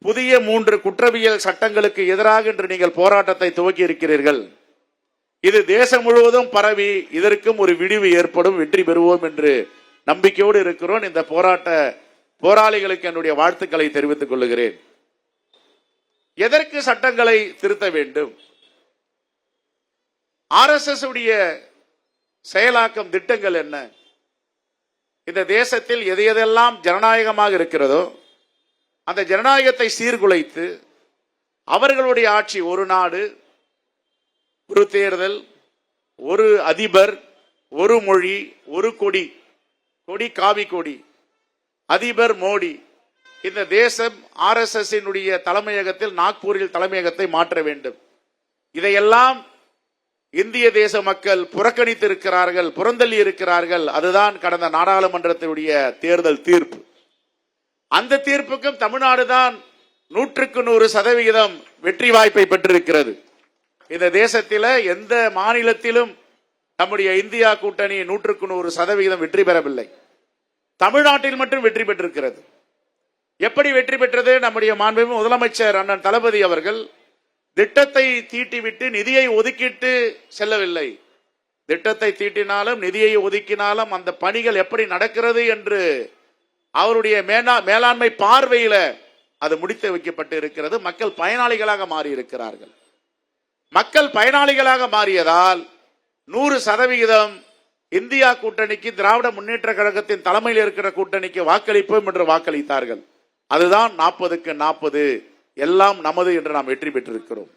புதிய 3 குற்றவியல் சட்டங்களுக்கு எதிராக இன்று நீங்கள் போராட்டத்தை துவக்கி இருக்கிறீர்கள். இது தேசம் முழுவதும் பரவி இதற்கும் ஒரு விடிவு ஏற்படும், வெற்றி பெறுவோம் என்று நம்பிக்கையோடு இருக்கிறோம். இந்த போராளிகளுக்கு என்னுடைய வாழ்த்துக்களை தெரிவித்துக் கொள்கிறேன். எதற்கு சட்டங்களை திருத்த வேண்டும்? RSS உடைய செயலாக்கம் திட்டங்கள் என்ன? இந்த தேசத்தில் எதையெல்லாம் ஜனநாயகமாக இருக்கிறதோ அந்த ஜனநாயகத்தை சீர்குலைத்து அவர்களுடைய ஆட்சி, ஒரு நாடு, ஒரு தேர்தல், ஒரு அதிபர், ஒரு மொழி, ஒரு கொடி, காவி கொடி, அதிபர் மோடி. இந்த தேசம் RSS தலைமையகத்தில், நாக்பூரில் தலைமையகத்தை மாற்ற வேண்டும். இதையெல்லாம் இந்திய தேச மக்கள் புறக்கணித்திருக்கிறார்கள், புறந்தள்ளி இருக்கிறார்கள். அதுதான் கடந்த நாடாளுமன்றத்தினுடைய தேர்தல் தீர்ப்பு. அந்த தீர்ப்புக்கும் தமிழ்நாடு தான் 100% வெற்றி வாய்ப்பை பெற்றிருக்கிறது. இந்த தேசத்தில் எந்த மாநிலத்திலும் நம்முடைய இந்தியா கூட்டணி 100% வெற்றி பெறவில்லை. தமிழ்நாட்டில் மட்டும் வெற்றி பெற்றிருக்கிறது. எப்படி வெற்றி பெற்றது? நம்முடைய மாண்புமிகு முதலமைச்சர் அண்ணன் தளபதி அவர்கள் திட்டத்தை தீட்டிவிட்டு நிதியை ஒதுக்கிட்டு செல்லவில்லை. திட்டத்தை தீட்டினாலும் நிதியை ஒதுக்கினாலும் அந்த பணிகள் எப்படி நடக்கிறது என்று அவருடைய மேலாண்மை பார்வையில அது முடித்து வைக்கப்பட்டு இருக்கிறது. மக்கள் பயனாளிகளாக மாறி இருக்கிறார்கள். மக்கள் பயனாளிகளாக மாறியதால் 100% இந்தியா கூட்டணிக்கு, திராவிட முன்னேற்ற கழகத்தின் தலைமையில் இருக்கிற கூட்டணிக்கு வாக்களிப்போம் என்று வாக்களித்தார்கள். அதுதான் 40க்கு 40 எல்லாம் நமது என்று நாம் வெற்றி பெற்றிருக்கிறோம்.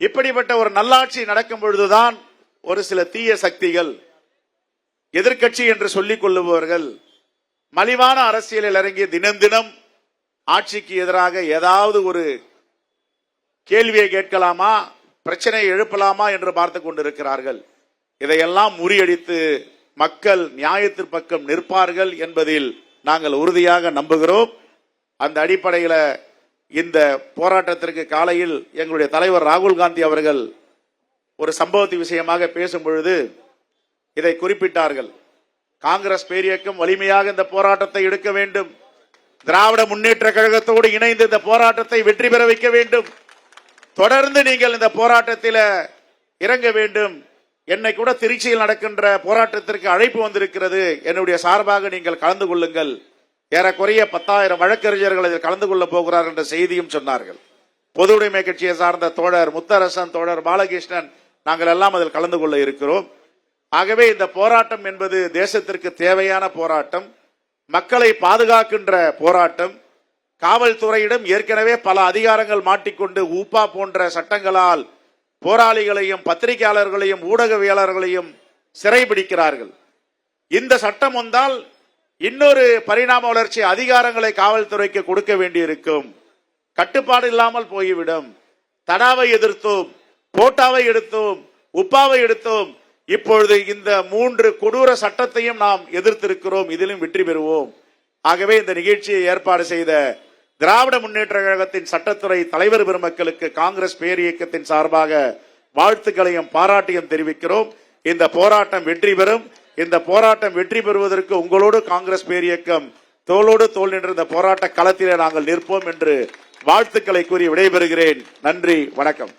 இப்படிப்பட்ட ஒரு நல்லாட்சி நடக்கும் பொழுதுதான் ஒரு சில தீய சக்திகள், எதிர்க்கட்சி என்று சொல்லிக் கொள்ளுபவர்கள் மலிவான அரசியலில் இறங்கி தினம் தினம் ஆட்சிக்கு எதிராக ஏதாவது ஒரு கேள்வியை கேட்கலாமா, பிரச்சனையை எழுப்பலாமா என்று பார்த்துக் கொண்டிருக்கிறார்கள். இதையெல்லாம் முறியடித்து மக்கள் நியாயத்தின் பக்கம் நிற்பார்கள் என்பதில் நாங்கள் உறுதியாக நம்புகிறோம். அந்த அடிப்படையில் இந்த போராட்டத்திற்கு காலையில் எங்களுடைய தலைவர் ராகுல் காந்தி அவர்கள் ஒரு சம்பவத்தை விஷயமாக பேசும் பொழுது இதை குறிப்பிட்டார்கள். காங்கிரஸ் பேரியக்கம் வலிமையாக இந்த போராட்டத்தை எடுக்க வேண்டும், திராவிட முன்னேற்ற கழகத்தோடு இணைந்து இந்த போராட்டத்தை வெற்றி பெற வைக்க வேண்டும், தொடர்ந்து நீங்கள் இந்த போராட்டத்தில் இறங்க வேண்டும். என்னை கூட திருச்சியில் நடக்கின்ற போராட்டத்திற்கு அழைப்பு வந்திருக்கிறது, என்னுடைய சார்பாக நீங்கள் கலந்து கொள்ளுங்கள். ஏறக்குறைய 10,000 வழக்கறிஞர்கள் இதில் கலந்து கொள்ள போகிறார்கள் என்ற செய்தியும் சொன்னார்கள். பொது உடைமை கட்சியை சார்ந்த தோழர் முத்தரசன், தோழர் பாலகிருஷ்ணன், நாங்கள் எல்லாம் அதில் கலந்து கொள்ள இருக்கிறோம். ஆகவே இந்த போராட்டம் என்பது தேசத்திற்கு தேவையான போராட்டம், மக்களை பாதுகாக்கின்ற போராட்டம். காவல்துறையிடம் ஏற்கனவே பல அதிகாரங்கள் மாட்டிக்கொண்டு ஊப்பா போன்ற சட்டங்களால் போராளிகளையும் பத்திரிகையாளர்களையும் ஊடகவியலாளர்களையும் சிறைபிடிக்கிறார்கள். இந்த சட்டம் வந்தால் இன்னொரு பரிணாம வளர்ச்சி, அதிகாரங்களை காவல்துறைக்கு கொடுக்க வேண்டியிருக்கும், கட்டுப்பாடு இல்லாமல் போய்விடும். தடாவை எதிர்த்தோம், போட்டாவை எடுத்தோம், உப்பாவை எடுத்தோம். இப்பொழுது இந்த 3 கொடூர சட்டத்தையும் நாம் எதிர்த்திருக்கிறோம், இதிலும் வெற்றி பெறுவோம். ஆகவே இந்த நிகழ்ச்சியை ஏற்பாடு செய்த திராவிட முன்னேற்ற கழகத்தின் சட்டத்துறை தலைவர் பெருமக்களுக்கு காங்கிரஸ் பேரியக்கத்தின் சார்பாக வாழ்த்துக்களையும் பாராட்டியும் தெரிவிக்கிறோம். இந்த போராட்டம் வெற்றி பெறும். இந்த போராட்டம் வெற்றி பெறுவதற்கு உங்களோடு காங்கிரஸ் பேரியக்கம் தோளோடு தோள் நின்ற இந்த போராட்ட களத்திலே நாங்கள் நிற்போம் என்று வாழ்த்துக்களை கூறி விடைபெறுகிறேன். நன்றி, வணக்கம்.